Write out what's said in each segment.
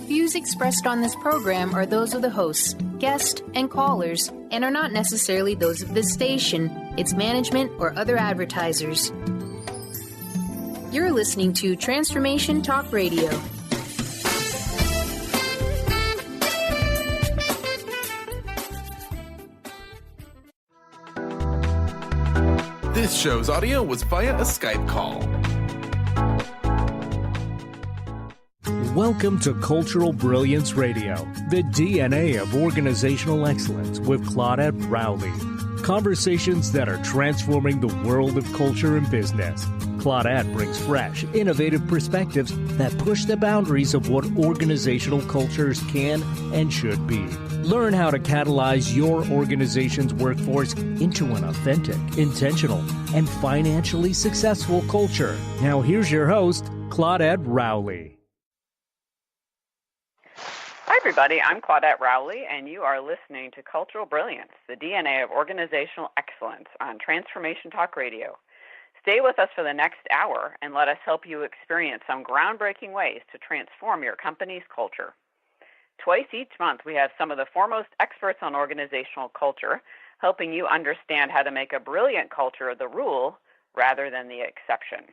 Views expressed on this program are those of the hosts, guests, and callers, and are not necessarily those of this station, its management, or other advertisers. You're listening to Transformation Talk Radio. This show's audio was via a Skype call. Welcome to Cultural Brilliance Radio, the DNA of organizational excellence with Claudette Rowley. Conversations that are transforming the world of culture and business. Claudette brings fresh, innovative perspectives that push the boundaries of what organizational cultures can and should be. Learn how to catalyze your organization's workforce into an authentic, intentional, and financially successful culture. Now here's your host, Claudette Rowley. Hi, everybody. I'm Claudette Rowley, and you are listening to Cultural Brilliance, the DNA of organizational excellence on Transformation Talk Radio. Stay with us for the next hour, and let us help you experience some groundbreaking ways to transform your company's culture. Twice each month, we have some of the foremost experts on organizational culture, helping you understand how to make a brilliant culture the rule rather than the exception.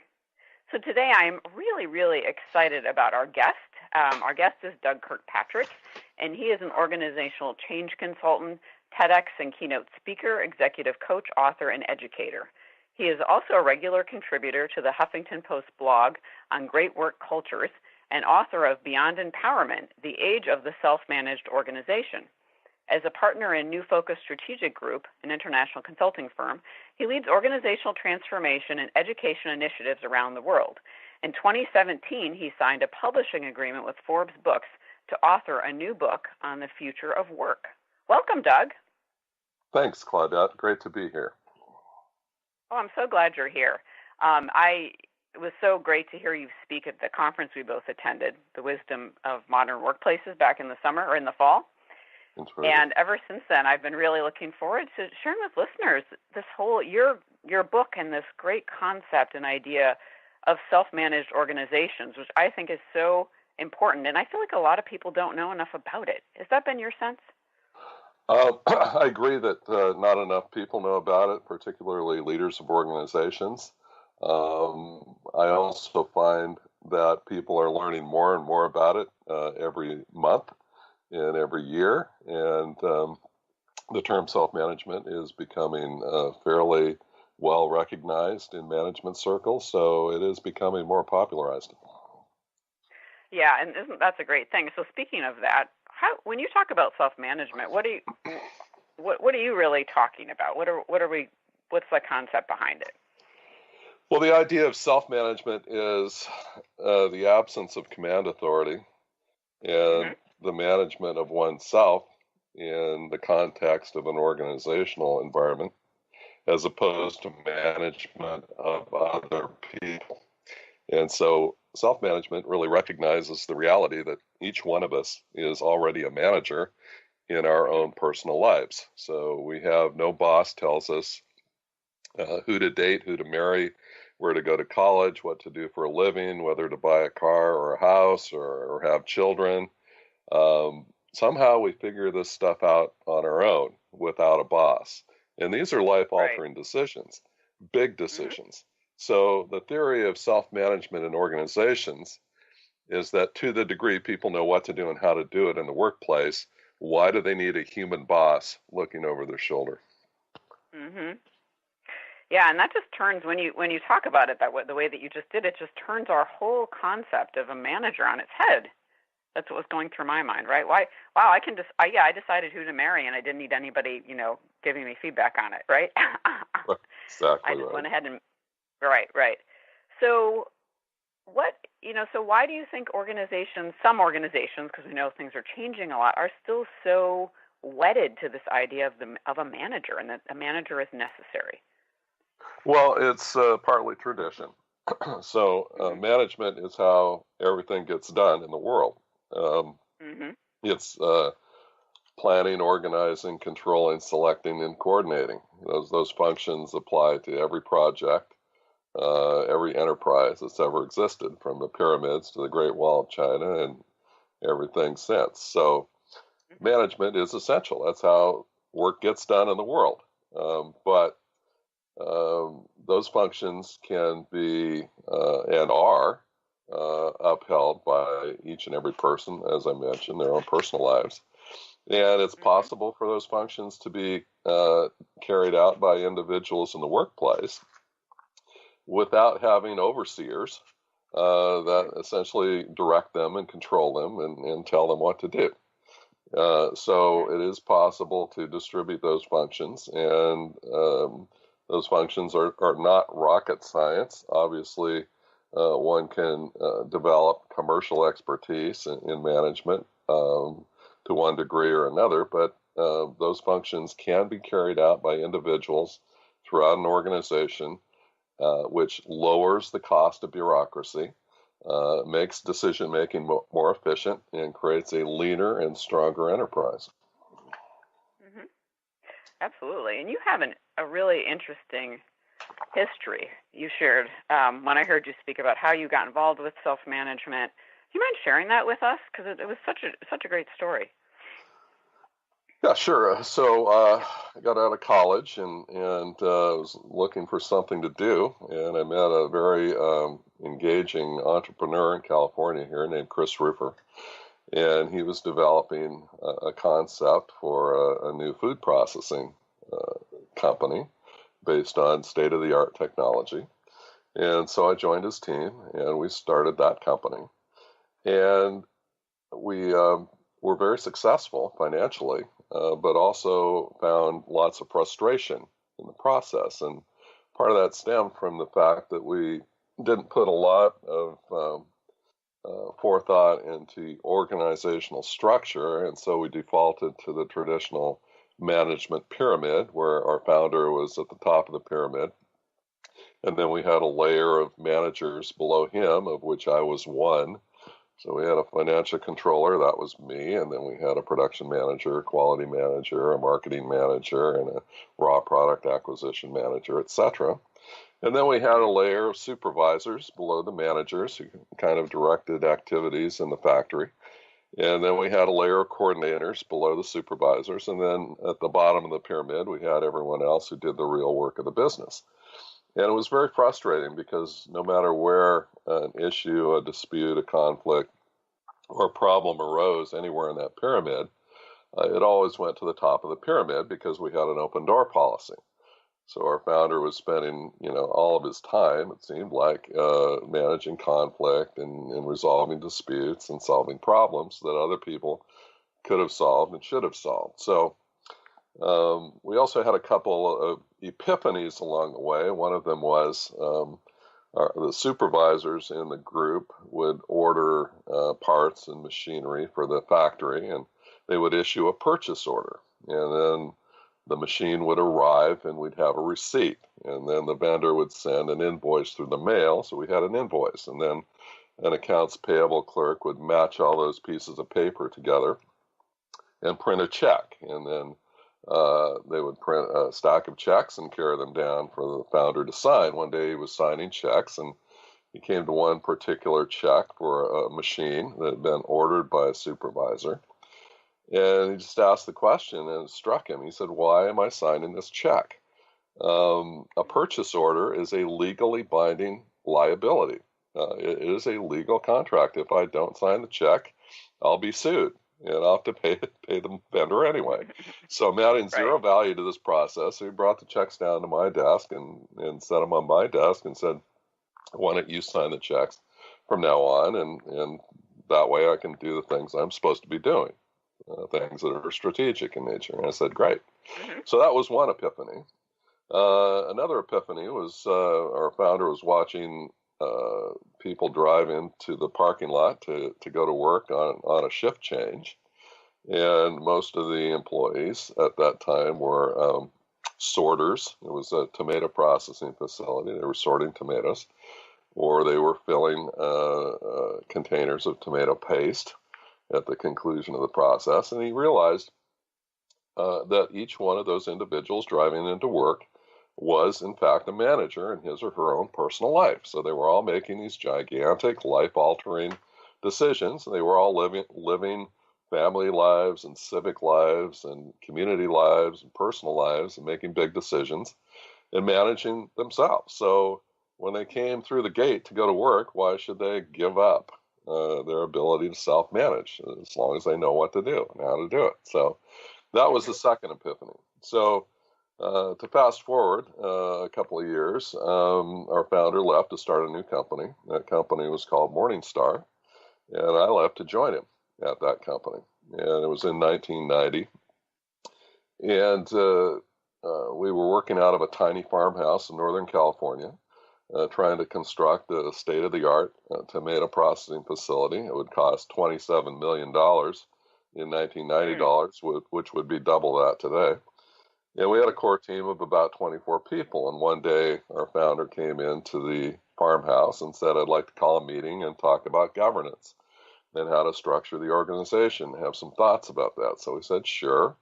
So today, I'm really excited about our guest. Our guest is Doug Kirkpatrick, and he is an organizational change consultant, TEDx and keynote speaker, executive coach, author, and educator. He is also a regular contributor to the Huffington Post blog on great work cultures and author of Beyond Empowerment, The Age of the Self-Managed Organization. As a partner in New Focus Strategic Group, an international consulting firm, he leads organizational transformation and education initiatives around the world. In 2017, he signed a publishing agreement with Forbes Books to author a new book on the future of work. Welcome, Doug. Thanks, Claudette. Great to be here. Oh, I'm so glad you're here. It was so great to hear you speak at the conference we both attended, The Wisdom of Modern Workplaces, back in the summer or in the fall. That's right. And ever since then, I've been really looking forward to sharing with listeners this whole your book and this great concept and idea of self-managed organizations, which I think is so important. And I feel like a lot of people don't know enough about it. Has that been your sense? I agree that not enough people know about it, particularly leaders of organizations. I also find that people are learning more and more about it every month and every year. And the term self-management is becoming fairly well recognized in management circles, so it is becoming more popularized. Yeah, and that's a great thing. So speaking of that, when you talk about self-management, what are you really talking about? What's the concept behind it? Well, the idea of self-management is the absence of command authority and the management of oneself in the context of an organizational environment, as opposed to management of other people. And so self-management really recognizes the reality that each one of us is already a manager in our own personal lives. So we have no boss tells us who to date, who to marry, where to go to college, what to do for a living, whether to buy a car or a house or have children. Somehow we figure this stuff out on our own without a boss. And these are life-altering decisions, big decisions. So the theory of self-management in organizations is that to the degree people know what to do and how to do it in the workplace, why do they need a human boss looking over their shoulder? Mm-hmm. Yeah, and that just turns, when you talk about it the way that you just did, it just turns our whole concept of a manager on its head. That's what was going through my mind, right? I decided who to marry, and I didn't need anybody, giving me feedback on it, right? Exactly. I just went ahead and, right. So so why do you think some organizations, because we know things are changing a lot, are still so wedded to this idea of a manager and that a manager is necessary? Well, it's partly tradition. So management is how everything gets done in the world. It's planning, organizing, controlling, selecting, and coordinating. Those functions apply to every project, every enterprise that's ever existed, from the pyramids to the Great Wall of China and everything since. So management is essential. That's how work gets done in the world. But those functions can be and are upheld by each and every person, as I mentioned, their own personal lives. And it's possible for those functions to be carried out by individuals in the workplace without having overseers that essentially direct them and control them and tell them what to do. So it is possible to distribute those functions, and those functions are not rocket science. Obviously, one can develop commercial expertise in management to one degree or another, but those functions can be carried out by individuals throughout an organization, which lowers the cost of bureaucracy, makes decision-making more efficient, and creates a leaner and stronger enterprise. Mm-hmm. Absolutely. And you have a really interesting history you shared when I heard you speak about how you got involved with self-management. Do you mind sharing that with us? Because it was such a great story. Yeah, sure. So I got out of college and was looking for something to do, and I met a very engaging entrepreneur in California here named Chris Roofer, and he was developing a concept for a new food processing company based on state-of-the-art technology. And so I joined his team, and we started that company. And we were very successful financially, but also found lots of frustration in the process. And part of that stemmed from the fact that we didn't put a lot of forethought into organizational structure, and so we defaulted to the traditional management pyramid, where our founder was at the top of the pyramid. And then we had a layer of managers below him, of which I was one. So we had a financial controller, that was me, and then we had a production manager, quality manager, a marketing manager, and a raw product acquisition manager, etc. And then we had a layer of supervisors below the managers who kind of directed activities in the factory. And then we had a layer of coordinators below the supervisors. And then at the bottom of the pyramid, we had everyone else who did the real work of the business. And it was very frustrating because no matter where an issue, a dispute, a conflict, or a problem arose anywhere in that pyramid, it always went to the top of the pyramid because we had an open door policy. So our founder was spending, all of his time, it seemed like, managing conflict and resolving disputes and solving problems that other people could have solved and should have solved. So we also had a couple of epiphanies along the way. One of them was the supervisors in the group would order parts and machinery for the factory, and they would issue a purchase order. And then the machine would arrive, and we'd have a receipt. And then the vendor would send an invoice through the mail, so we had an invoice. And then an accounts payable clerk would match all those pieces of paper together and print a check. And then they would print a stack of checks and carry them down for the founder to sign. One day he was signing checks, and he came to one particular check for a machine that had been ordered by a supervisor. And he just asked the question, and it struck him. He said, "Why am I signing this check?" A purchase order is a legally binding liability. It is a legal contract. If I don't sign the check, I'll be sued, and I'll have to pay the vendor anyway. So I'm adding zero value to this process. So he brought the checks down to my desk and set them on my desk and said, "Why don't you sign the checks from now on? And that way I can do the things I'm supposed to be doing. Things that are strategic in nature." And I said, "Great." So that was one epiphany. Another epiphany was our founder was watching people drive into the parking lot to go to work on a shift change. And most of the employees at that time were sorters. It was a tomato processing facility. They were sorting tomatoes, or they were filling containers of tomato paste at the conclusion of the process. And he realized that each one of those individuals driving into work was, in fact, a manager in his or her own personal life. So they were all making these gigantic, life-altering decisions. They were all living family lives and civic lives and community lives and personal lives and making big decisions and managing themselves. So when they came through the gate to go to work, why should they give up their ability to self-manage as long as they know what to do and how to do it? So that was the second epiphany. So to fast forward a couple of years, our founder left to start a new company. That company was called Morningstar, and I left to join him at that company. And it was in 1990. And we were working out of a tiny farmhouse in Northern California, trying to construct a state-of-the-art tomato processing facility. It would cost $27 million in 1990 dollars, which would be double that today. And we had a core team of about 24 people. And one day, our founder came into the farmhouse and said, I'd like to call a meeting and talk about governance and how to structure the organization, have some thoughts about that. So we said, sure.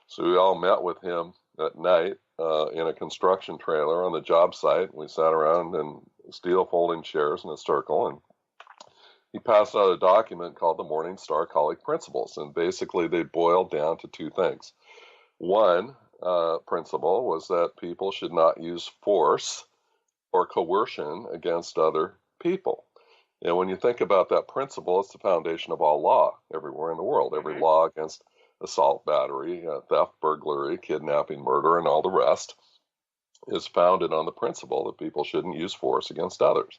So we all met with him at night in a construction trailer on the job site. We sat around in steel folding chairs in a circle, and he passed out a document called the Morningstar Colleague Principles. And basically, they boiled down to two things. One principle was that people should not use force or coercion against other people. And when you think about that principle, it's the foundation of all law everywhere in the world. Every law against assault, battery, theft, burglary, kidnapping, murder, and all the rest is founded on the principle that people shouldn't use force against others.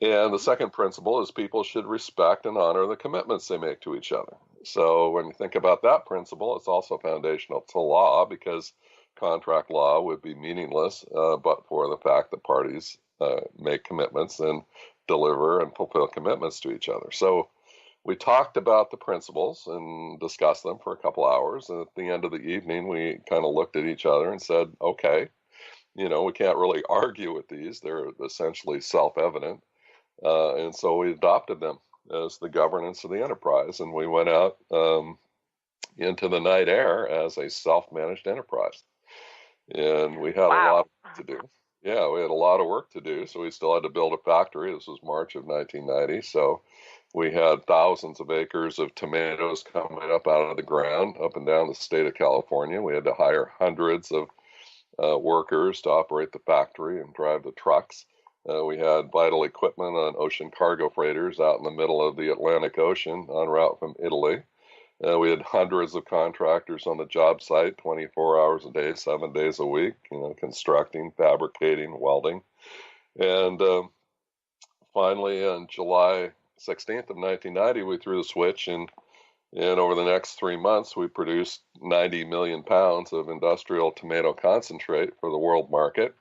And the second principle is people should respect and honor the commitments they make to each other. So when you think about that principle, it's also foundational to law, because contract law would be meaningless but for the fact that parties make commitments and deliver and fulfill commitments to each other. So we talked about the principles and discussed them for a couple hours. And at the end of the evening, we kind of looked at each other and said, okay, we can't really argue with these. They're essentially self-evident. And so we adopted them as the governance of the enterprise. And we went out into the night air as a self-managed enterprise. And we had a lot of work to do. Yeah, we had a lot of work to do. So we still had to build a factory. This was March of 1990. So we had thousands of acres of tomatoes coming up out of the ground, up and down the state of California. We had to hire hundreds of workers to operate the factory and drive the trucks. We had vital equipment on ocean cargo freighters out in the middle of the Atlantic Ocean en route from Italy. We had hundreds of contractors on the job site, 24 hours a day, 7 days a week, constructing, fabricating, welding. And finally, on July 16th of 1990, we threw the switch, and over the next 3 months, we produced 90 million pounds of industrial tomato concentrate for the world market.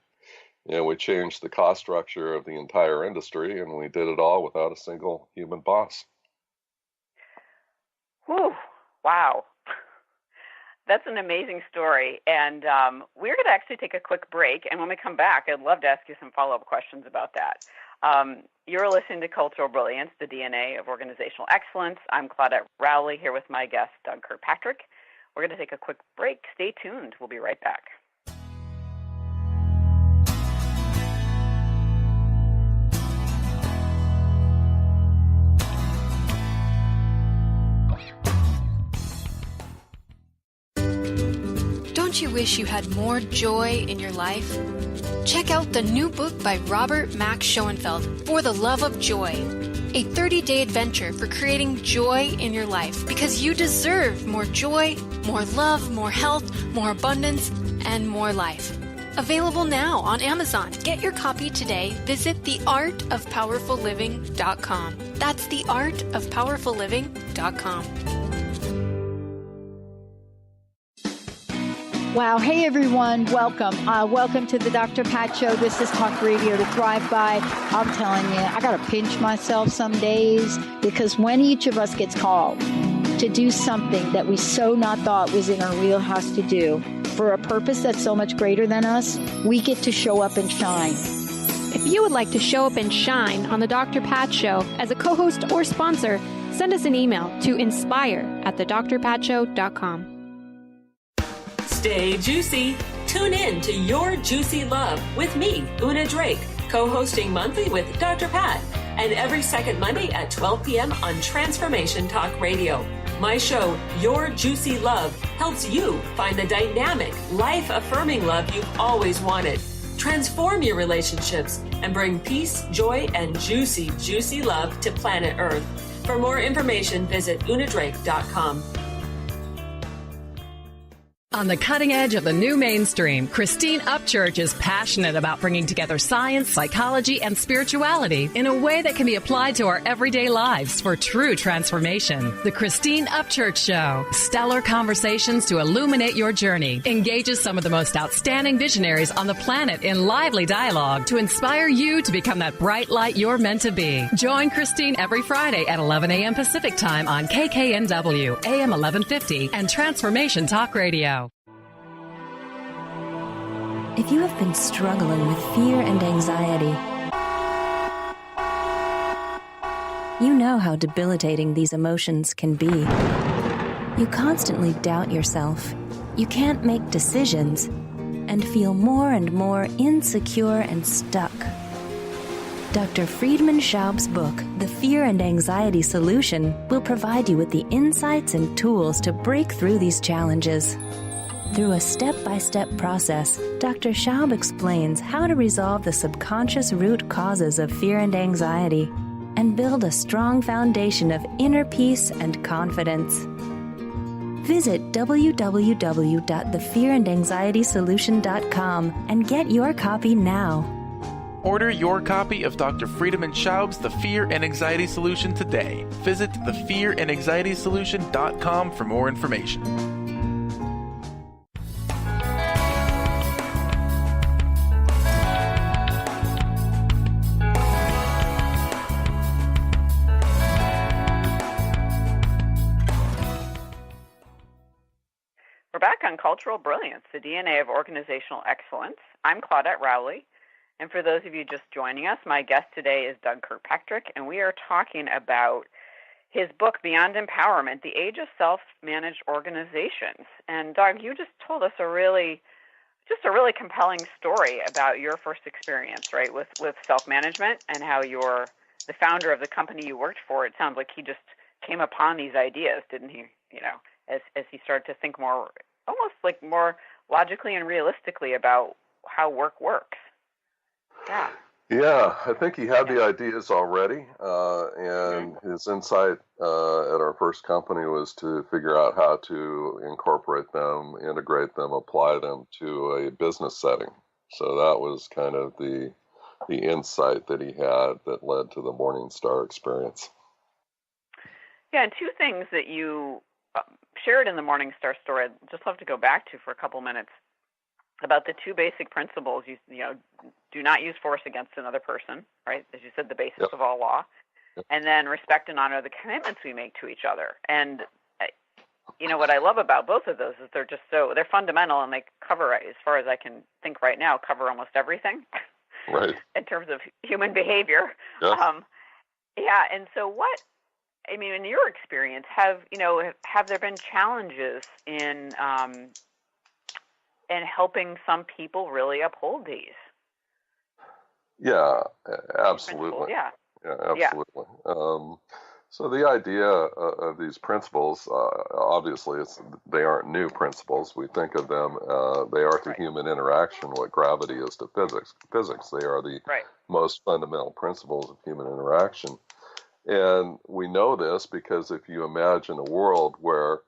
And we changed the cost structure of the entire industry, and we did it all without a single human boss. Whew, wow. That's an amazing story. And we're going to actually take a quick break. And when we come back, I'd love to ask you some follow-up questions about that. You're listening to Cultural Brilliance, the DNA of Organizational Excellence. I'm Claudette Rowley here with my guest, Doug Kirkpatrick. We're going to take a quick break. Stay tuned. We'll be right back. Don't you wish you had more joy in your life? Check out the new book by Robert Max Schoenfeld, For the Love of Joy, a 30-day adventure for creating joy in your life, because you deserve more joy, more love, more health, more abundance, and more life. Available now on Amazon. Get your copy today. Visit theartofpowerfulliving.com. That's theartofpowerfulliving.com. Wow. Hey, everyone. Welcome. Welcome to the Dr. Pat Show. This is Talk Radio to Thrive By. I'm telling you, I got to pinch myself some days, because when each of us gets called to do something that we so not thought was in our wheelhouse to do for a purpose that's so much greater than us, we get to show up and shine. If you would like to show up and shine on the Dr. Pat Show as a co-host or sponsor, send us an email to inspire@thedrpatshow.com. Stay juicy. Tune in to Your Juicy Love with me, Una Drake, co-hosting monthly with Dr. Pat and every second Monday at 12 p.m. on Transformation Talk Radio. My show, Your Juicy Love, helps you find the dynamic, life-affirming love you've always wanted. Transform your relationships and bring peace, joy, and juicy, juicy love to planet Earth. For more information, visit unadrake.com. On the cutting edge of the new mainstream, Christine Upchurch is passionate about bringing together science, psychology, and spirituality in a way that can be applied to our everyday lives for true transformation. The Christine Upchurch Show, stellar conversations to illuminate your journey, engages some of the most outstanding visionaries on the planet in lively dialogue to inspire you to become that bright light you're meant to be. Join Christine every Friday at 11 a.m. Pacific Time on KKNW, AM 1150, and Transformation Talk Radio. If you have been struggling with fear and anxiety, you know how debilitating these emotions can be. You constantly doubt yourself, you can't make decisions, and feel more and more insecure and stuck. Dr. Friedman Schaub's book, The Fear and Anxiety Solution, will provide you with the insights and tools to break through these challenges. Through a step-by-step process, Dr. Schaub explains how to resolve the subconscious root causes of fear and anxiety and build a strong foundation of inner peace and confidence. Visit www.thefearandanxietysolution.com and get your copy now. Order your copy of Dr. Friedman Schaub's The Fear and Anxiety Solution today. Visit thefearandanxietysolution.com for more information. We're back on Cultural Brilliance, the DNA of organizational excellence. I'm Claudette Rowley, and for those of you just joining us, my guest today is Doug Kirkpatrick, and we are talking about his book, Beyond Empowerment, The Age of Self-Managed Organizations. And Doug, you just told us a really compelling story about your first experience, right, with self-management and how you're the founder of the company you worked for. It sounds like he just came upon these ideas, didn't he? You know, as he started to think more, almost like more logically and realistically about how work works. Yeah. Yeah, I think he had the ideas already, and his insight at our first company was to figure out how to incorporate them, integrate them, apply them to a business setting. So that was kind of the insight that he had that led to the Morningstar experience. Yeah, and two things that you shared in the Morningstar story I'd just love to go back to for a couple minutes about the two basic principles. You know, do not use force against another person, right? As you said, the basis of all law. And then respect and honor the commitments we make to each other. And, you know, what I love about both of those is they're fundamental, and they cover, as far as I can think right now, cover almost everything. Right. In terms of human behavior. Yes. And so in your experience, have there been challenges in helping some people really uphold these? Yeah, absolutely. Yeah, absolutely. So the idea of these principles, obviously, they aren't new principles. We think of them, they are to human interaction what gravity is to physics. They are the most fundamental principles of human interaction. And we know this because if you imagine a world where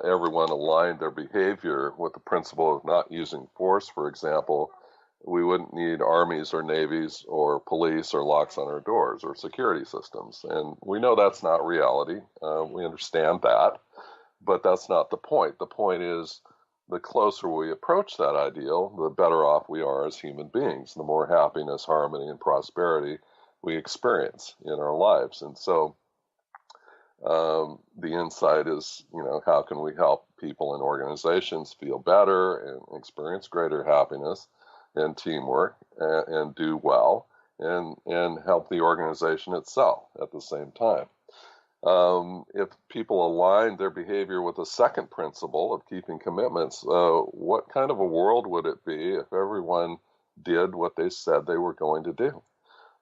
everyone aligned their behavior with the principle of not using force, for example, we wouldn't need armies or navies or police or locks on our doors or security systems. And we know that's not reality. We understand that, but that's not the point. The point is the closer we approach that ideal, the better off we are as human beings, the more happiness, harmony, and prosperity we experience in our lives. And so the insight is, how can we help people and organizations feel better and experience greater happiness and teamwork and do well and help the organization itself at the same time. If people align their behavior with the second principle of keeping commitments, what kind of a world would it be if everyone did what they said they were going to do?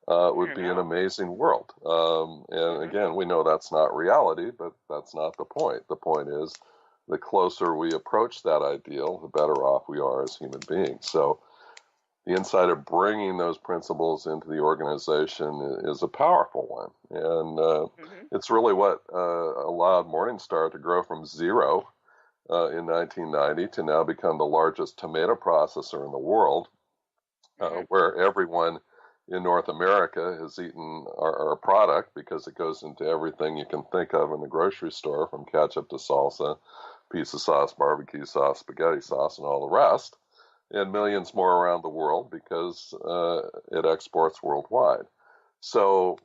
would be an amazing world. And again, we know that's not reality, but that's not the point. The point is, the closer we approach that ideal, the better off we are as human beings. So the insight of bringing those principles into the organization is a powerful one. And it's really what allowed Morningstar to grow from zero in 1990 to now become the largest tomato processor in the world, where everyone in North America has eaten our product because it goes into everything you can think of in the grocery store, from ketchup to salsa, pizza sauce, barbecue sauce, spaghetti sauce, and all the rest, and millions more around the world because it exports worldwide. So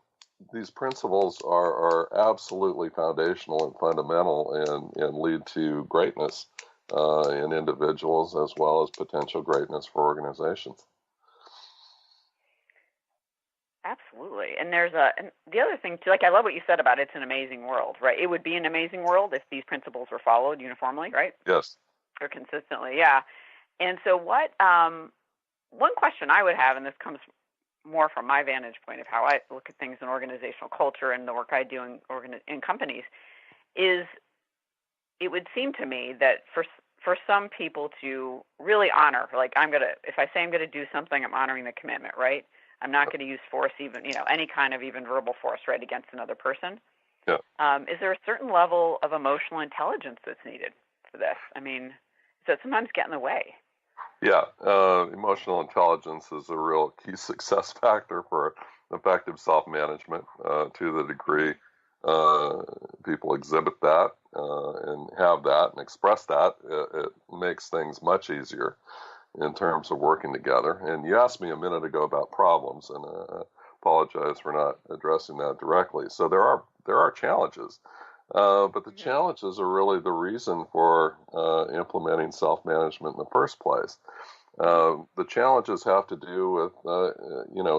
these principles are absolutely foundational and fundamental and lead to greatness in individuals as well as potential greatness for organizations. Absolutely. And and the other thing too, I love what you said about it's an amazing world, right? It would be an amazing world if these principles were followed uniformly, right? Yes. Or consistently, yeah. And so one question I would have, and this comes more from my vantage point of how I look at things in organizational culture and the work I do in companies, is it would seem to me that for some people to really honor, if I say I'm going to do something, I'm honoring the commitment, right? I'm not going to use force, even, any kind of even verbal force, right, against another person. Yeah. Is there a certain level of emotional intelligence that's needed for this? I mean, does it sometimes get in the way? Yeah. Emotional intelligence is a real key success factor for effective self-management. To the degree people exhibit that and have that and express that, it makes things much easier in terms of working together. And you asked me a minute ago about problems, and I apologize for not addressing that directly. So there are challenges, but the challenges are really the reason for implementing self-management in the first place. The challenges have to do with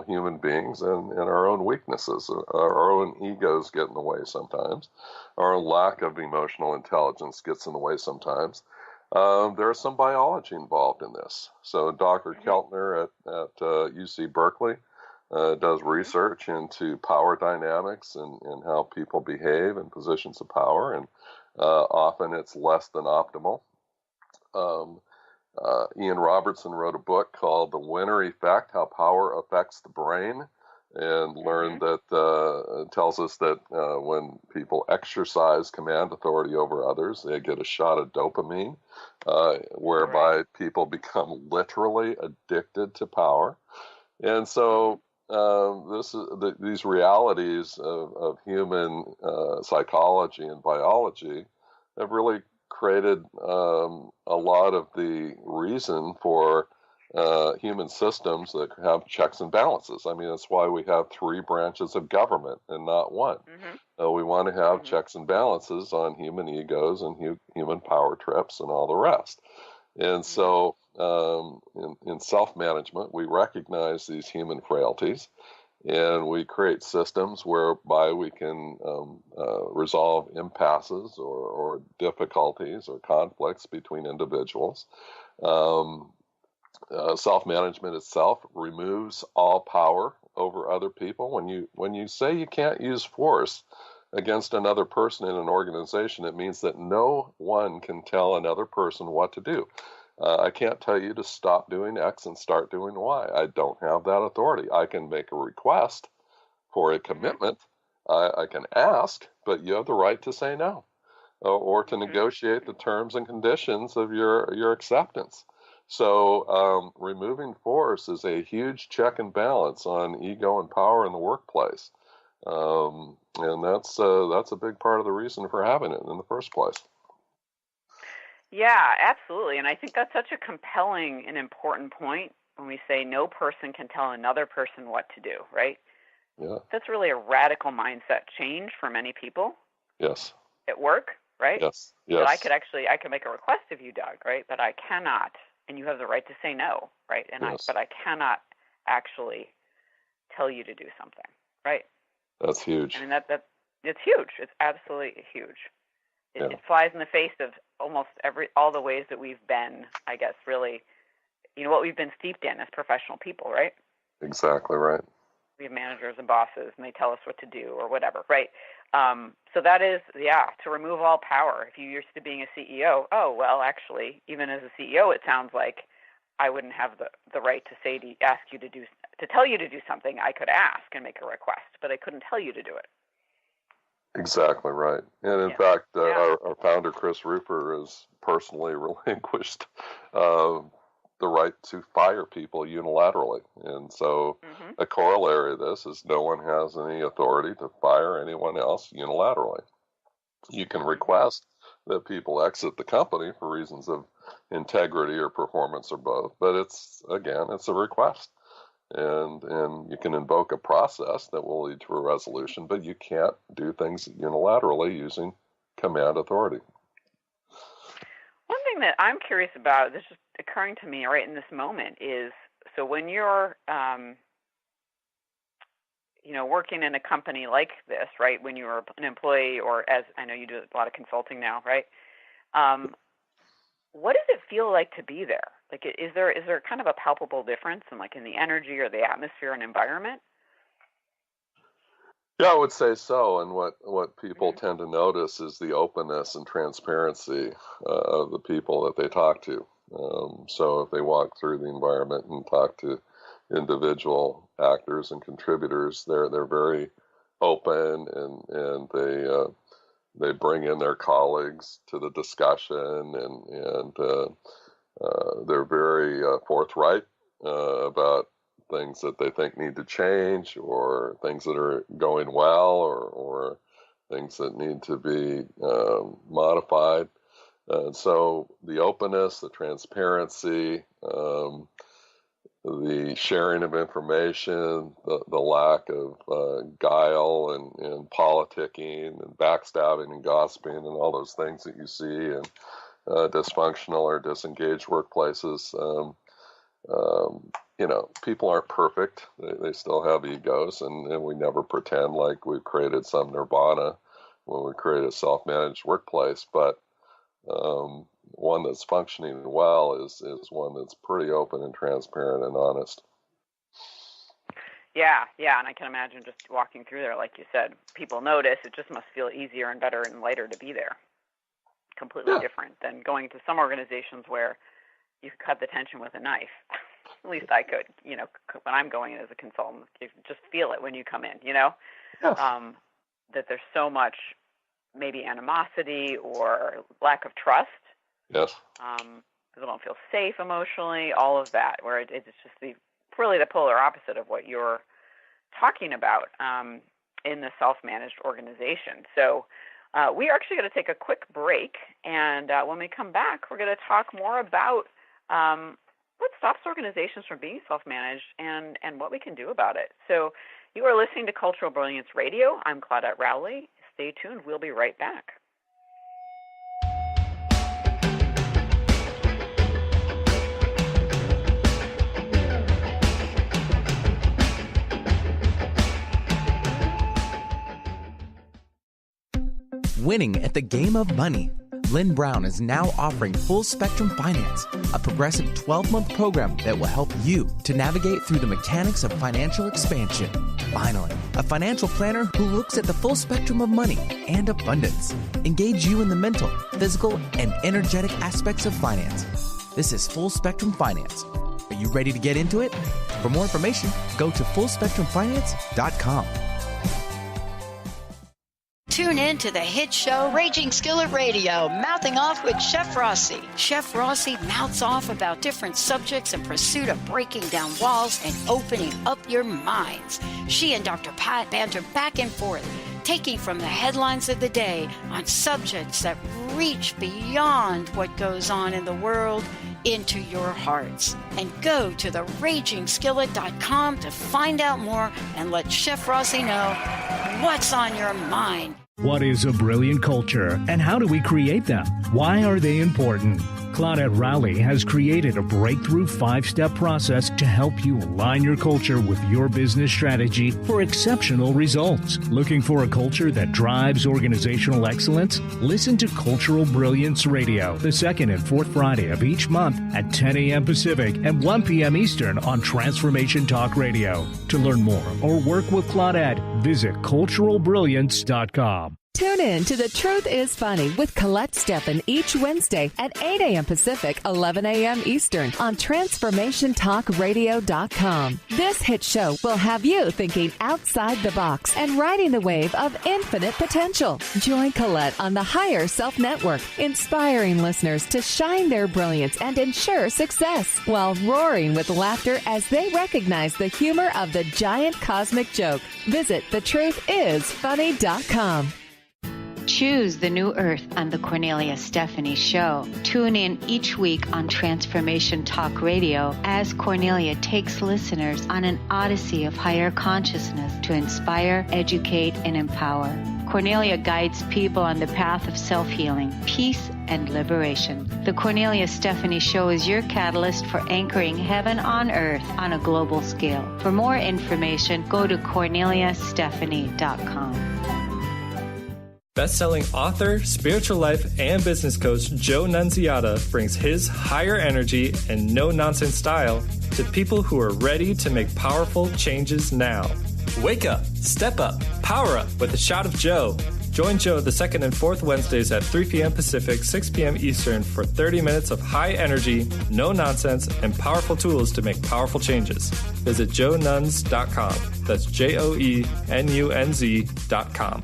human beings and our own weaknesses. Our own egos get in the way sometimes. Our own lack of emotional intelligence gets in the way sometimes. There's some biology involved in this. So Dr. Keltner at UC Berkeley does research into power dynamics and how people behave in positions of power, and often it's less than optimal. Ian Robertson wrote a book called The Winner Effect, How Power Affects the Brain, and learned that tells us that when people exercise command authority over others, they get a shot of dopamine, whereby people become literally addicted to power. And so these realities of human psychology and biology have really created a lot of the reason for human systems that have checks and balances. I mean, that's why we have 3 branches of government and not one. We want to have checks and balances on human egos and human power trips and all the rest. And so in self-management, we recognize these human frailties, and we create systems whereby we can resolve impasses or difficulties or conflicts between individuals. Self-management itself removes all power over other people. When you say you can't use force against another person in an organization, it means that no one can tell another person what to do. I can't tell you to stop doing X and start doing Y. I don't have that authority. I can make a request for a commitment. I can ask, but you have the right to say no, or to negotiate the terms and conditions of your acceptance. So removing force is a huge check and balance on ego and power in the workplace, and that's a big part of the reason for having it in the first place. Yeah, absolutely. And I think that's such a compelling and important point when we say no person can tell another person what to do, right? Yeah. That's really a radical mindset change for many people. Yes. At work, right? Yes. That I could make a request of you, Doug, right? But I cannot, and you have the right to say no, right? And but I cannot actually tell you to do something, right? That's huge. I mean, it's huge. It's absolutely huge. It flies in the face of almost all the ways that we've been, I guess, really, what we've been steeped in as professional people, right? Exactly right. we have managers and bosses, and they tell us what to do or whatever, right? So that is, to remove all power. If you're used to being a CEO, actually, even as a CEO, it sounds like I wouldn't have the right to say to tell you to do something. I could ask and make a request, but I couldn't tell you to do it. Exactly right. And in fact, our founder, Chris Rupert, has personally relinquished the right to fire people unilaterally. And so a corollary of this is no one has any authority to fire anyone else unilaterally. You can request that people exit the company for reasons of integrity or performance or both, but it's a request. And you can invoke a process that will lead to a resolution, but you can't do things unilaterally using command authority. One thing that I'm curious about, this is occurring to me right in this moment, is so when you're working in a company like this, right, when you're an employee, or as I know you do a lot of consulting now, right, what does it feel like to be there? Like, is there kind of a palpable difference in the energy or the atmosphere and environment? Yeah, I would say so. And what people tend to notice is the openness and transparency of the people that they talk to. So if they walk through the environment and talk to individual actors and contributors, they're very open, and they bring in their colleagues to the discussion, and they're very forthright about things that they think need to change, or things that are going well, or things that need to be modified. So the openness, the transparency, the sharing of information, the lack of guile and politicking and backstabbing and gossiping and all those things that you see in dysfunctional or disengaged workplaces. People aren't perfect. They still have egos, and we never pretend like we've created some nirvana when we create a self-managed workplace. But one that's functioning well is one that's pretty open and transparent and honest. Yeah, and I can imagine just walking through there, like you said, people notice. It just must feel easier and better and lighter to be there. Completely different than going to some organizations where you could cut the tension with a knife. At least I could, when I'm going in as a consultant, you just feel it when you come in, Yes. That there's so much maybe animosity or lack of trust. Yes. People don't feel safe emotionally, all of that, where it's just really the polar opposite of what you're talking about in the self-managed organization. So we are actually going to take a quick break, and when we come back, we're going to talk more about what stops organizations from being self-managed and what we can do about it. So you are listening to Cultural Brilliance Radio. I'm Claudette Rowley. Stay tuned. We'll be right back. Winning at the game of money. Lynn Brown is now offering Full Spectrum Finance, a progressive 12-month program that will help you to navigate through the mechanics of financial expansion. Finally, a financial planner who looks at the full spectrum of money and abundance. Engage you in the mental, physical, and energetic aspects of finance. This is Full Spectrum Finance. Are you ready to get into it? For more information, go to fullspectrumfinance.com. Tune in to the hit show Raging Skillet Radio, Mouthing Off with Chef Rossi. Chef Rossi mouths off about different subjects in pursuit of breaking down walls and opening up your minds. She and Dr. Pat banter back and forth, taking from the headlines of the day on subjects that reach beyond what goes on in the world into your hearts. And go to theragingskillet.com to find out more and let Chef Rossi know what's on your mind. What is a brilliant culture, and how do we create them? Why are they important? Claudette Rowley has created a breakthrough 5-step process to help you align your culture with your business strategy for exceptional results. Looking for a culture that drives organizational excellence? Listen to Cultural Brilliance Radio, the second and fourth Friday of each month at 10 a.m. Pacific and 1 p.m. Eastern on Transformation Talk Radio. To learn more or work with Claudette, visit culturalbrilliance.com. Tune in to The Truth is Funny with Colette Steffen each Wednesday at 8 a.m. Pacific, 11 a.m. Eastern on TransformationTalkRadio.com. This hit show will have you thinking outside the box and riding the wave of infinite potential. Join Colette on the Higher Self Network, inspiring listeners to shine their brilliance and ensure success while roaring with laughter as they recognize the humor of the giant cosmic joke. Visit TheTruthIsFunny.com. Choose the new earth on the Cornelia Stephanie Show. Tune in each week on Transformation Talk Radio as Cornelia takes listeners on an odyssey of higher consciousness to inspire, educate, and empower. Cornelia guides people on the path of self-healing, peace, and liberation. The Cornelia Stephanie Show is your catalyst for anchoring heaven on earth on a global scale. For more information, go to corneliastephanie.com. Best-selling author, spiritual life, and business coach Joe Nunziata brings his higher energy and no-nonsense style to people who are ready to make powerful changes now. Wake up, step up, power up with a shot of Joe. Join Joe the second and fourth Wednesdays at 3 p.m. Pacific, 6 p.m. Eastern for 30 minutes of high energy, no nonsense, and powerful tools to make powerful changes. Visit joenuns.com. That's JOENUNZ.com.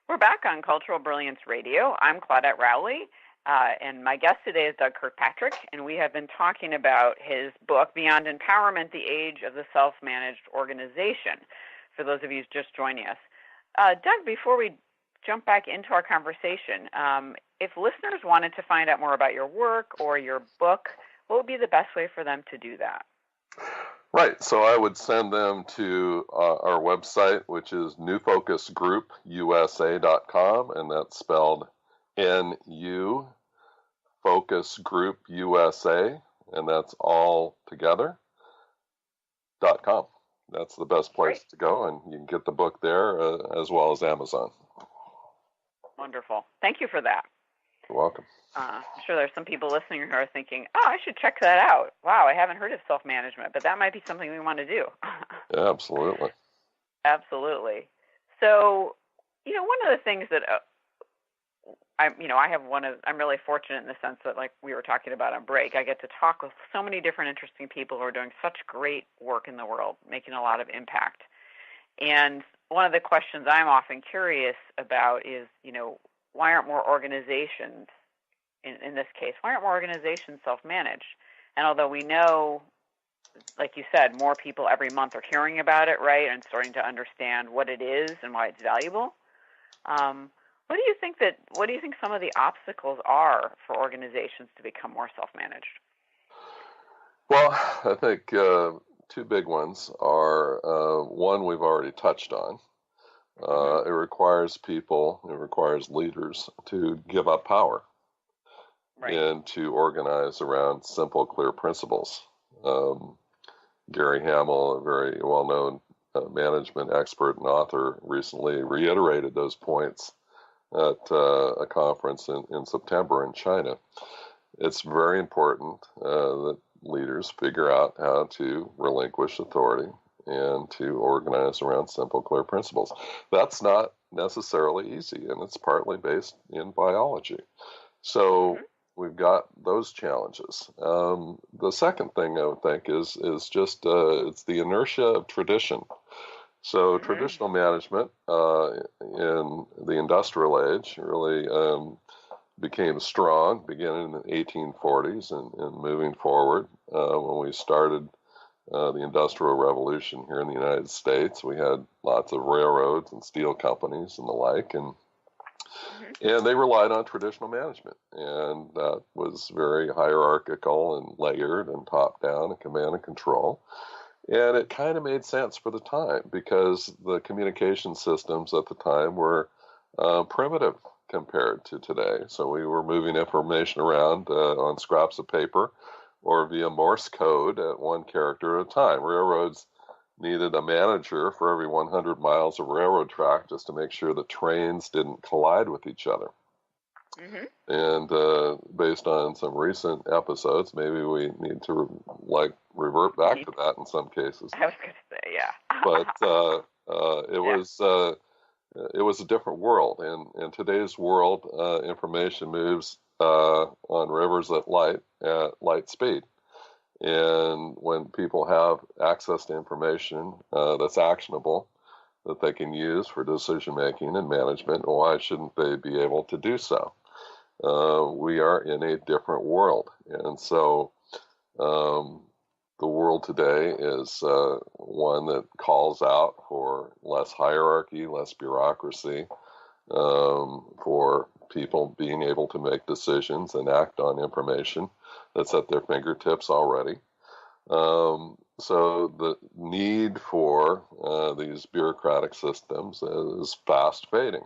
We're back on Cultural Brilliance Radio. I'm Claudette Rowley, and my guest today is Doug Kirkpatrick, and we have been talking about his book, Beyond Empowerment, The Age of the Self-Managed Organization, for those of you just joining us. Doug, before we jump back into our conversation, if listeners wanted to find out more about your work or your book, what would be the best way for them to do that? Right. So I would send them to our website, which is newfocusgroupusa.com, and that's spelled NU Focus Group USA, and that's all together, .com. That's the best place to go, and you can get the book there as well as Amazon. Wonderful. Thank you for that. You're welcome. I'm sure there's some people listening who are thinking, oh, I should check that out. Wow, I haven't heard of self-management, but that might be something we want to do. Yeah, absolutely. Absolutely. So, one of the things that I'm really fortunate in the sense that, like we were talking about on break, I get to talk with so many different interesting people who are doing such great work in the world, making a lot of impact. And one of the questions I'm often curious about is, why aren't more organizations, in this case, why aren't more organizations self-managed? And although we know, like you said, more people every month are hearing about it, right, and starting to understand what it is and why it's valuable, what do you think some of the obstacles are for organizations to become more self-managed? Well, I think two big ones are, one we've already touched on. It requires leaders to give up power. Right. And to organize around simple, clear principles. Gary Hamel, a very well-known management expert and author, recently reiterated those points at a conference in September in China. It's very important that leaders figure out how to relinquish authority and to organize around simple, clear principles. That's not necessarily easy, and it's partly based in biology. So we've got those challenges. The second thing I would think is just it's the inertia of tradition. So traditional management in the industrial age really became strong beginning in the 1840s and moving forward. When we started the Industrial Revolution here in the United States, we had lots of railroads and steel companies and the like, and And they relied on traditional management, and that was very hierarchical and layered and top-down and command and control. And it kind of made sense for the time because the communication systems at the time were primitive compared to today. So we were moving information around on scraps of paper or via Morse code at one character at a time. Railroads needed a manager for every 100 miles of railroad track just to make sure the trains didn't collide with each other. And based on some recent episodes, maybe we need to revert back to that in some cases. I was going to say, yeah. But it was a different world. And in today's world, information moves on rivers at light speed. And when people have access to information that's actionable, that they can use for decision making and management, why shouldn't they be able to do so? We are in a different world. And so the world today is one that calls out for less hierarchy, less bureaucracy, for people being able to make decisions and act on information that's at their fingertips already. So the need for these bureaucratic systems is fast fading.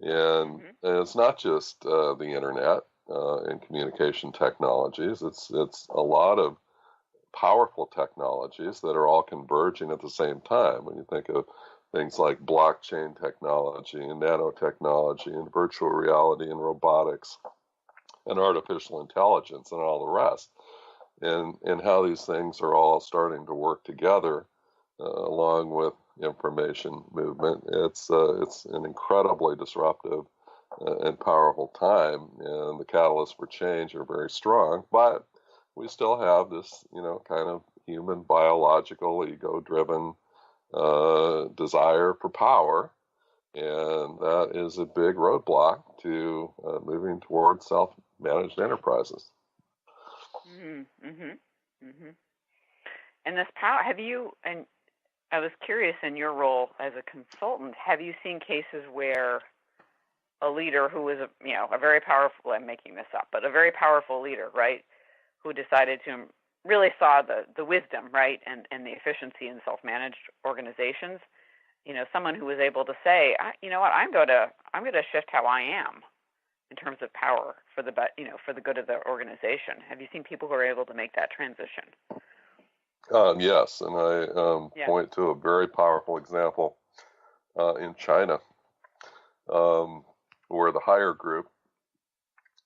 And it's not just the internet and communication technologies. It's a lot of powerful technologies that are all converging at the same time. When you think of things like blockchain technology and nanotechnology and virtual reality and robotics and artificial intelligence and all the rest, and how these things are all starting to work together along with information movement. It's an incredibly disruptive and powerful time, and the catalysts for change are very strong, but we still have this, kind of human, biological, ego-driven desire for power, and that is a big roadblock to moving towards self-managed enterprises. And this power, and I was curious, in your role as a consultant, have you seen cases where a leader who was a very powerful, I'm making this up, but a very powerful leader, right, who decided to really saw the wisdom, right, and the efficiency in self-managed organizations, someone who was able to say, you know what, I'm going to shift how I am in terms of power for the good of the organization. Have you seen people who are able to make that transition? Yes, and I point to a very powerful example in China, where the Haier Group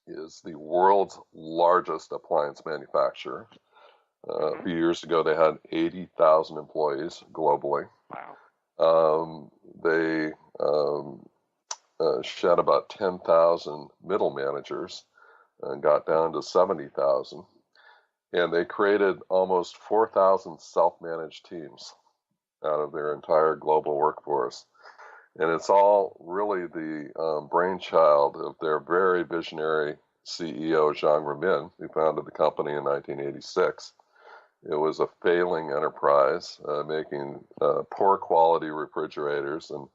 is the world's largest appliance manufacturer. A few years ago, they had 80,000 employees globally. Wow. They shed about 10,000 middle managers and got down to 70,000. And they created almost 4,000 self-managed teams out of their entire global workforce. And it's all really the brainchild of their very visionary CEO, Zhang Remin, who founded the company in 1986. It was a failing enterprise, making poor quality refrigerators, and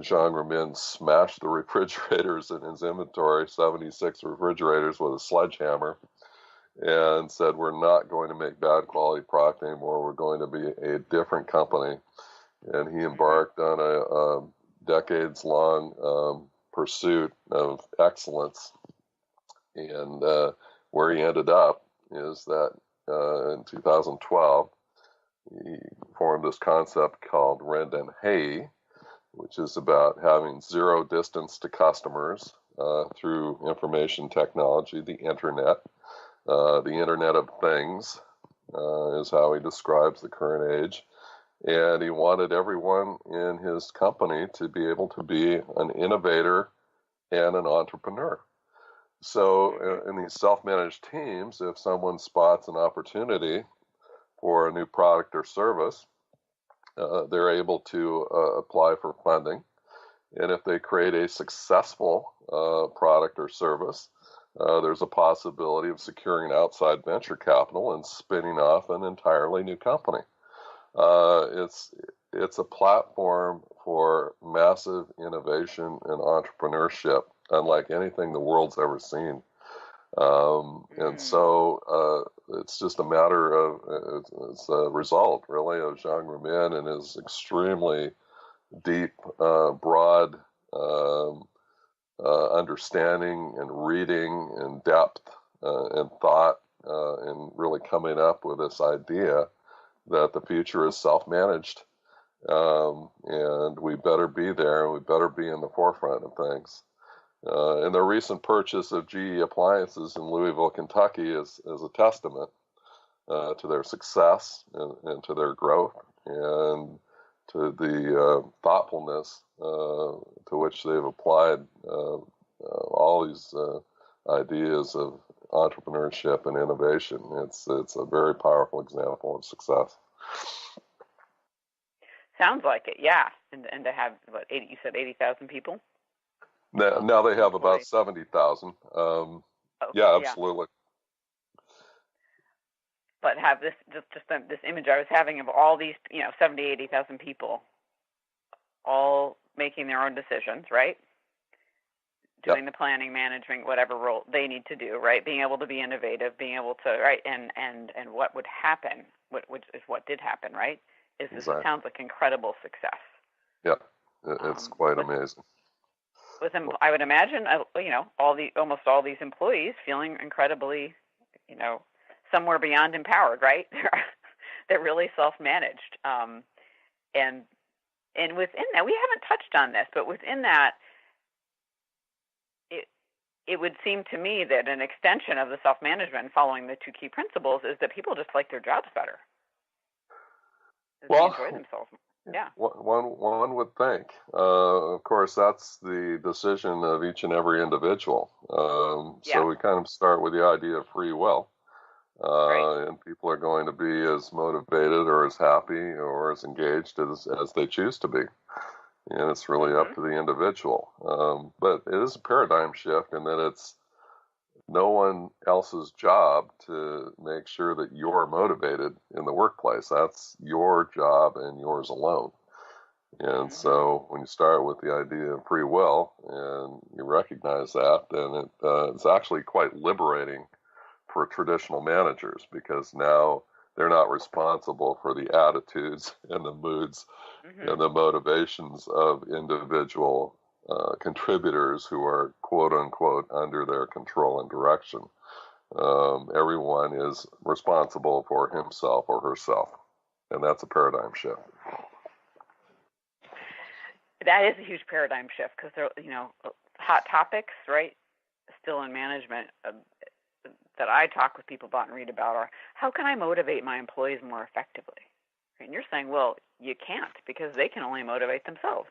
Zhang Remin smashed the refrigerators in his inventory, 76 refrigerators, with a sledgehammer, and said, we're not going to make bad quality product anymore. We're going to be a different company. And he embarked on a decades-long pursuit of excellence. And where he ended up is that in 2012, he formed this concept called Rend and Hay, which is about having zero distance to customers through information technology, the internet. The Internet of Things is how he describes the current age. And he wanted everyone in his company to be able to be an innovator and an entrepreneur. So in these self-managed teams, if someone spots an opportunity for a new product or service, they're able to apply for funding. And if they create a successful product or service, there's a possibility of securing outside venture capital and spinning off an entirely new company. It's it's a platform for massive innovation and entrepreneurship, unlike anything the world's ever seen. And so it's just a matter of, it's a result, really, of Jean Ramin and his extremely deep, broad understanding and reading and depth and thought and really coming up with this idea that the future is self-managed. And we better be there, and we better be in the forefront of things. And their recent purchase of GE Appliances in Louisville, Kentucky is a testament to their success and to their growth and to the thoughtfulness to which they've applied all these ideas of entrepreneurship and innovation. It's a very powerful example of success. Sounds like it, yeah. And to have, what, 80, you said 80,000 people? Now they have about 70,000. Yeah, absolutely. But have this this image I was having of all these, 70, 80,000 people, all making their own decisions, right? Doing the planning, management, whatever role they need to do, right? Being able to be innovative, being able to, right? And what would happen, which is what did happen, right? Is this sounds like incredible success. Yeah, it's quite amazing. With them, I would imagine, almost all these employees feeling incredibly, somewhere beyond empowered, right? They're really self-managed, and within that, we haven't touched on this, but within that, it would seem to me that an extension of the self-management, following the two key principles, is that people just like their jobs better. They enjoy themselves. Yeah. One would think. Of course, that's the decision of each and every individual. So we kind of start with the idea of free will. And people are going to be as motivated or as happy or as engaged as they choose to be. And it's really up to the individual. But it is a paradigm shift in that it's no one else's job to make sure that you're motivated in the workplace. That's your job and yours alone. And so when you start with the idea of free will and you recognize that, then it's actually quite liberating for traditional managers, because now they're not responsible for the attitudes and the moods and the motivations of individual contributors who are quote unquote under their control and direction. Everyone is responsible for himself or herself, and that's a paradigm shift. That is a huge paradigm shift, because they're, hot topics, right? Still in management that I talk with people about and read about are, how can I motivate my employees more effectively? And you're saying, well, you can't, because they can only motivate themselves.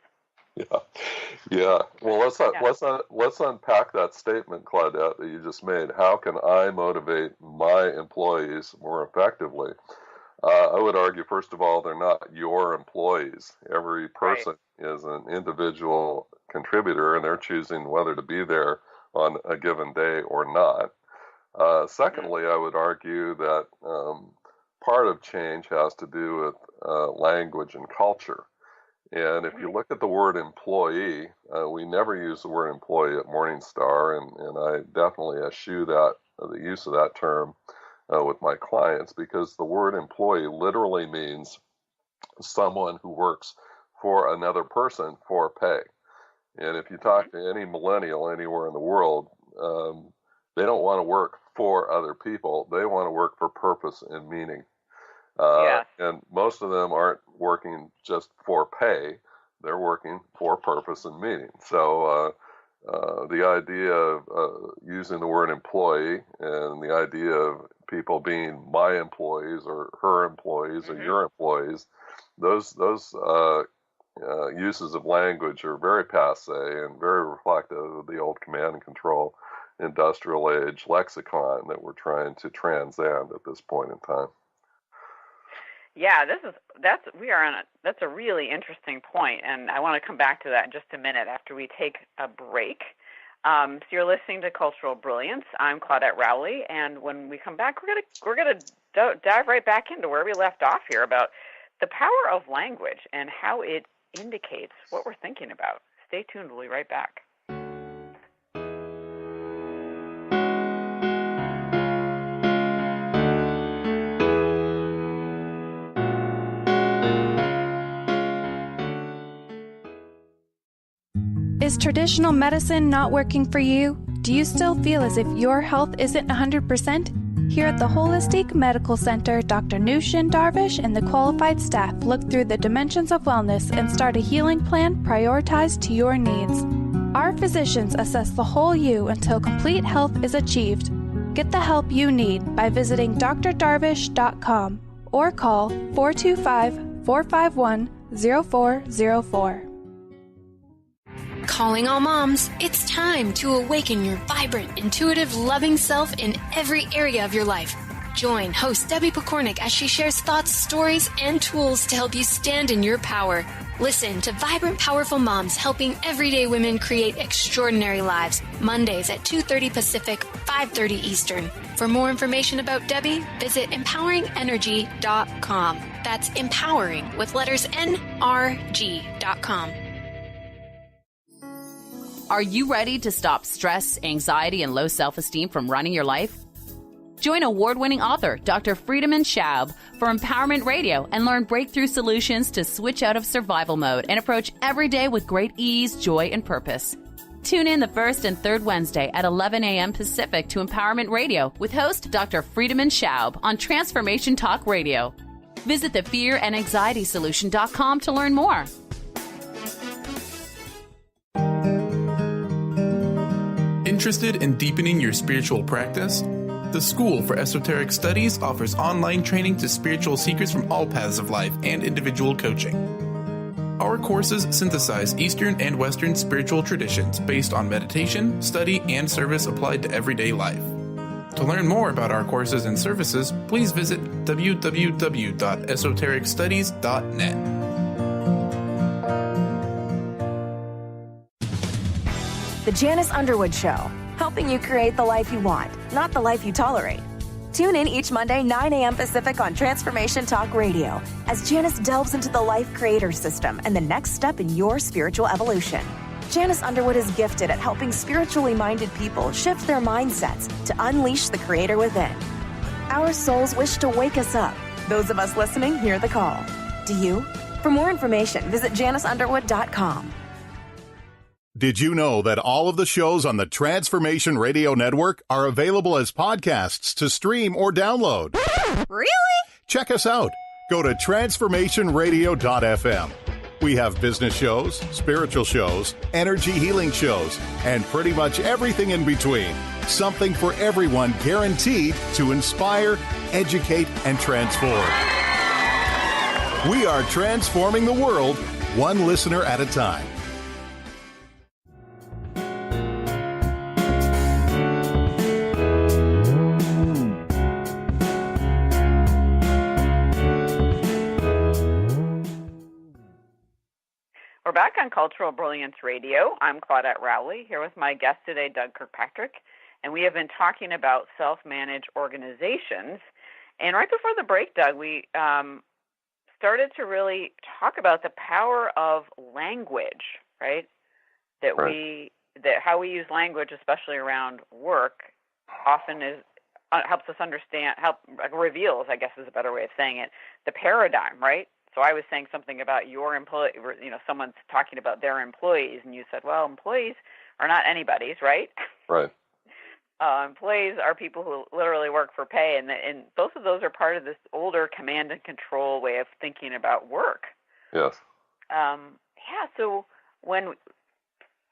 Yeah. Well, let's unpack that statement, Claudette, that you just made. How can I motivate my employees more effectively? I would argue, first of all, they're not your employees. Every person is an individual contributor, and they're choosing whether to be there on a given day or not. Secondly, I would argue that part of change has to do with language and culture. And if you look at the word employee, we never use the word employee at Morningstar, and I definitely eschew the use of that term with my clients, because the word employee literally means someone who works for another person for pay. And if you talk to any millennial anywhere in the world, they don't want to work for other people. They want to work for purpose and meaning. And most of them aren't working just for pay. They're working for purpose and meaning. So the idea of using the word employee and the idea of people being my employees or her employees or your employees, those uses of language are very passé and very reflective of the old command and control industrial age lexicon that we're trying to transcend at this point in time. Yeah, that's a really interesting point, and I want to come back to that in just a minute after we take a break. So you're listening to Cultural Brilliance. I'm Claudette Rowley, and when we come back, we're gonna dive right back into where we left off here about the power of language and how it indicates what we're thinking about. Stay tuned. We'll be right back. Is traditional medicine not working for you? Do you still feel as if your health isn't 100%? Here at the Holistic Medical Center, Dr. Nushin Darvish and the qualified staff look through the dimensions of wellness and start a healing plan prioritized to your needs. Our physicians assess the whole you until complete health is achieved. Get the help you need by visiting drdarvish.com or call 425-451-0404. Calling all moms, it's time to awaken your vibrant, intuitive, loving self in every area of your life. Join host Debbie Pokornik as she shares thoughts, stories, and tools to help you stand in your power. Listen to Vibrant, Powerful Moms helping everyday women create extraordinary lives. Mondays at 2:30 Pacific, 5:30 Eastern. For more information about Debbie, visit empoweringenergy.com. That's empowering with letters NRG.com. Are you ready to stop stress, anxiety, and low self-esteem from running your life? Join award-winning author Dr. Friedemann Schaub for Empowerment Radio and learn breakthrough solutions to switch out of survival mode and approach every day with great ease, joy, and purpose. Tune in the first and third Wednesday at 11 a.m. Pacific to Empowerment Radio with host Dr. Friedemann Schaub on Transformation Talk Radio. Visit thefearandanxietysolution.com to learn more. Interested in deepening your spiritual practice? The School for Esoteric Studies offers online training to spiritual seekers from all paths of life and individual coaching. Our courses synthesize Eastern and Western spiritual traditions based on meditation, study, and service applied to everyday life. To learn more about our courses and services, please visit www.esotericstudies.net. The Janice Underwood Show, helping you create the life you want, not the life you tolerate. Tune in each Monday, 9 a.m. Pacific on Transformation Talk Radio as Janice delves into the life creator system and the next step in your spiritual evolution. Janice Underwood is gifted at helping spiritually minded people shift their mindsets to unleash the creator within. Our souls wish to wake us up. Those of us listening hear the call. Do you? For more information, visit janiceunderwood.com. Did you know that all of the shows on the Transformation Radio Network are available as podcasts to stream or download? Really? Check us out. Go to transformationradio.fm. We have business shows, spiritual shows, energy healing shows, and pretty much everything in between. Something for everyone, guaranteed to inspire, educate, and transform. We are transforming the world, one listener at a time. We're back on Cultural Brilliance Radio. I'm Claudette Rowley, here with my guest today, Doug Kirkpatrick, and we have been talking about self-managed organizations. And right before the break, Doug, we started to really talk about the power of language, right? That how we use language, especially around work, often helps us understand, reveals, I guess is a better way of saying it, the paradigm, right? So I was saying something about your employee, someone's talking about their employees, and you said, well, employees are not anybody's, right? Right. Employees are people who literally work for pay, and both of those are part of this older command and control way of thinking about work. Yes. So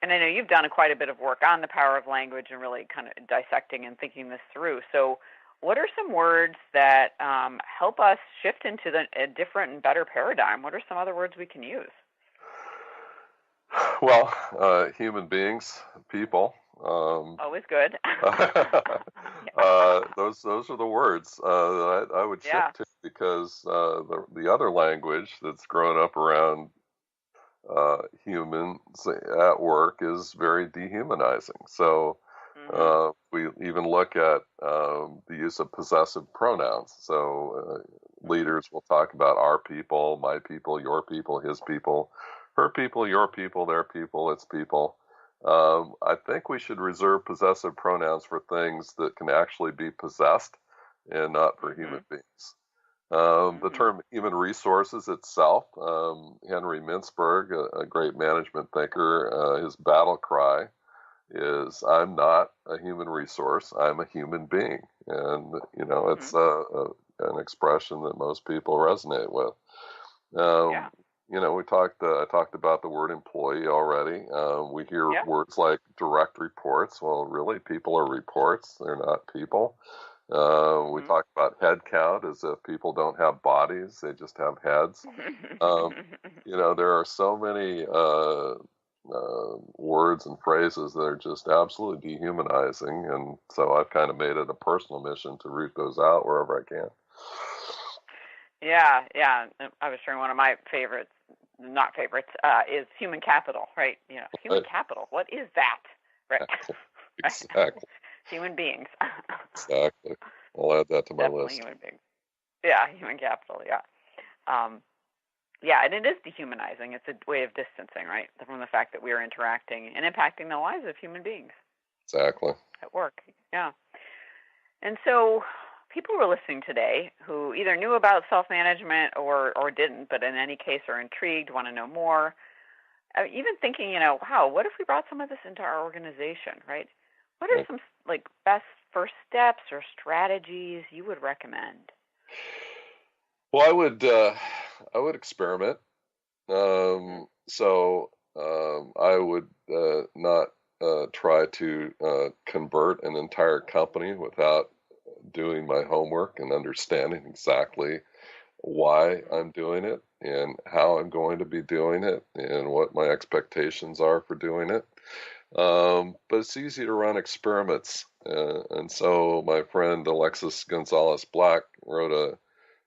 and I know you've done quite a bit of work on the power of language and really kind of dissecting and thinking this through. So what are some words that help us shift into a different and better paradigm? What are some other words we can use? Well, human beings, people. Always good. Those are the words that I would shift to, because the other language that's grown up around humans at work is very dehumanizing. So we even look at the use of possessive pronouns. So leaders will talk about our people, my people, your people, his people, her people, your people, their people, its people. I think we should reserve possessive pronouns for things that can actually be possessed and not for human beings. The term human resources itself, Henry Mintzberg, a great management thinker, his battle cry is, I'm not a human resource, I'm a human being. And, it's an expression that most people resonate with. I talked about the word employee already. We hear words like direct reports. Well, really, people are reports. They're not people. We talk about head count as if people don't have bodies, they just have heads. There are so many words and phrases that are just absolutely dehumanizing, and so I've kind of made it a personal mission to root those out wherever I can. Yeah. I was sharing one of my favorites, is human capital, right? Human capital. What is that? Right. Exactly. Human beings. Exactly. I'll add that to my list. Human beings. Yeah, human capital. Yeah. And it is dehumanizing. It's a way of distancing, right, from the fact that we are interacting and impacting the lives of human beings. Exactly. At work. Yeah. And so people who are listening today who either knew about self-management or didn't, but in any case are intrigued, want to know more, even thinking, wow, what if we brought some of this into our organization, right? What are some best first steps or strategies you would recommend? Well, I would experiment. I would not try to convert an entire company without doing my homework and understanding exactly why I'm doing it and how I'm going to be doing it and what my expectations are for doing it. But it's easy to run experiments. And so my friend Alexis Gonzalez-Black wrote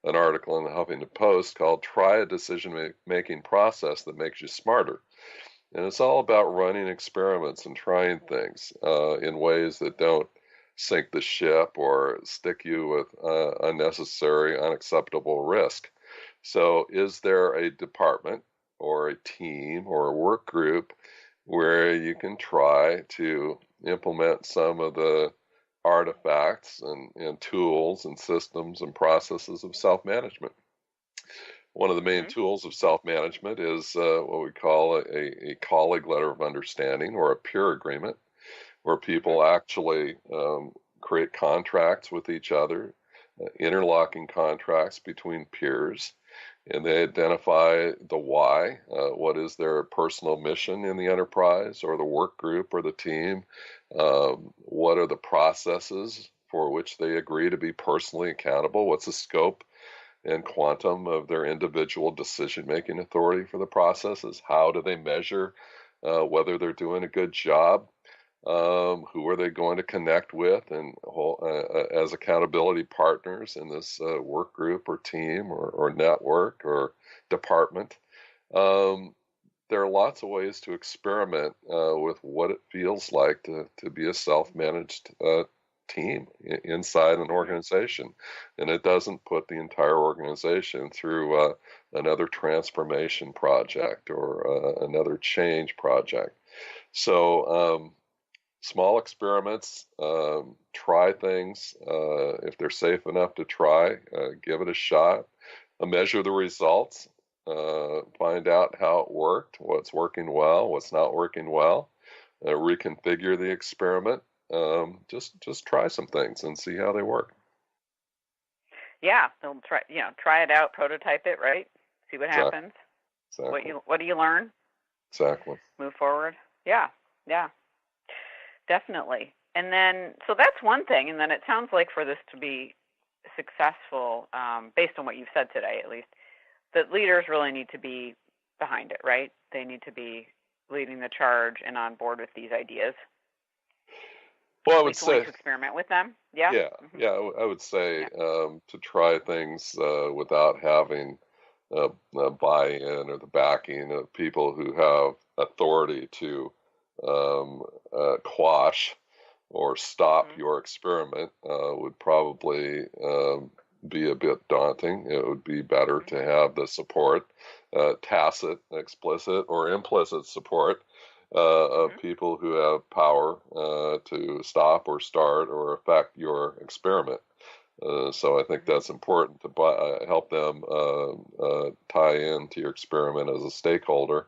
an article in the Huffington Post called Try a Decision-Making Process That Makes You Smarter. And it's all about running experiments and trying things in ways that don't sink the ship or stick you with unnecessary, unacceptable risk. So is there a department or a team or a work group where you can try to implement some of the artifacts and tools and systems and processes of self-management? One of the main tools of self-management is what we call a colleague letter of understanding or a peer agreement, where people actually create contracts with each other, interlocking contracts between peers, and they identify the why, what is their personal mission in the enterprise or the work group or the team, what are the processes for which they agree to be personally accountable, what's the scope and quantum of their individual decision-making authority for the processes, how do they measure whether they're doing a good job, who are they going to connect with and as accountability partners in this work group or team or network or department. There are lots of ways to experiment with what it feels like to be a self-managed team inside an organization. And it doesn't put the entire organization through another transformation project or another change project. So small experiments, try things. If they're safe enough to try, give it a shot, measure the results, find out how it worked, what's working well, what's not working well, reconfigure the experiment. Just try some things and see how they work. Yeah, they'll try it out, prototype it, right? See what happens. Exactly. What do you learn? Exactly. Move forward. Yeah. Definitely. And then, so that's one thing. And then it sounds like for this to be successful, based on what you've said today, at least, that leaders really need to be behind it, right? They need to be leading the charge and on board with these ideas. Well, I would say to experiment with them. Yeah. I would say to try things without having a buy-in or the backing of people who have authority to quash or stop your experiment would probably be a bit daunting. It would be better to have the support, tacit, explicit, or implicit support of people who have power to stop or start or affect your experiment. So I think that's important to help them tie into your experiment as a stakeholder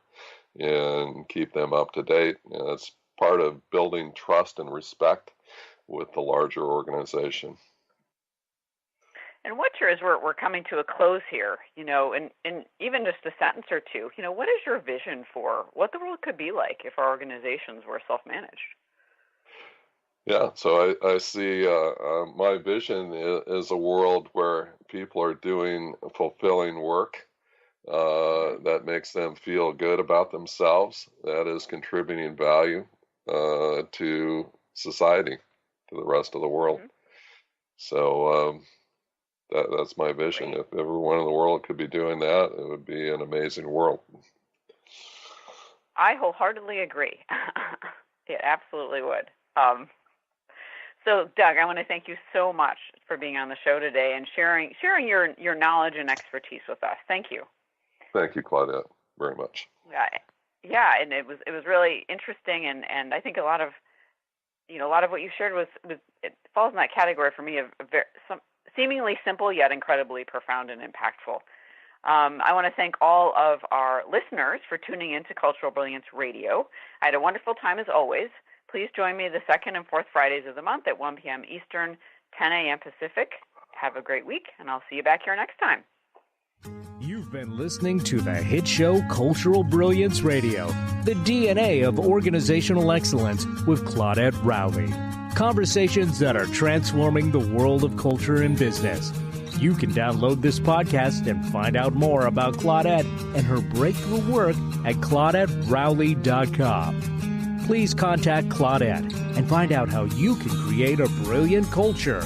and keep them up to date. And it's part of building trust and respect with the larger organization. And what's as we're coming to a close here, and even just a sentence or two, what is your vision for what the world could be like if our organizations were self-managed? Yeah, so I see my vision is a world where people are doing fulfilling work that makes them feel good about themselves, that is contributing value to society, to the rest of the world. So that's my vision. If everyone in the world could be doing that, it would be an amazing world. I wholeheartedly agree. It absolutely would. So, Doug, I want to thank you so much for being on the show today and sharing your knowledge and expertise with us. Thank you. Thank you, Claudette, very much. Yeah, and it was really interesting, and I think a lot of what you shared was it falls in that category for me of some seemingly simple yet incredibly profound and impactful. I want to thank all of our listeners for tuning in to Cultural Brilliance Radio. I had a wonderful time as always. Please join me the second and fourth Fridays of the month at 1 p.m. Eastern, 10 a.m. Pacific. Have a great week, and I'll see you back here next time. You've been listening to the hit show Cultural Brilliance Radio, the DNA of organizational excellence with Claudette Rowley. Conversations that are transforming the world of culture and business. You can download this podcast and find out more about Claudette and her breakthrough work at ClaudetteRowley.com. Please contact Claudette and find out how you can create a brilliant culture.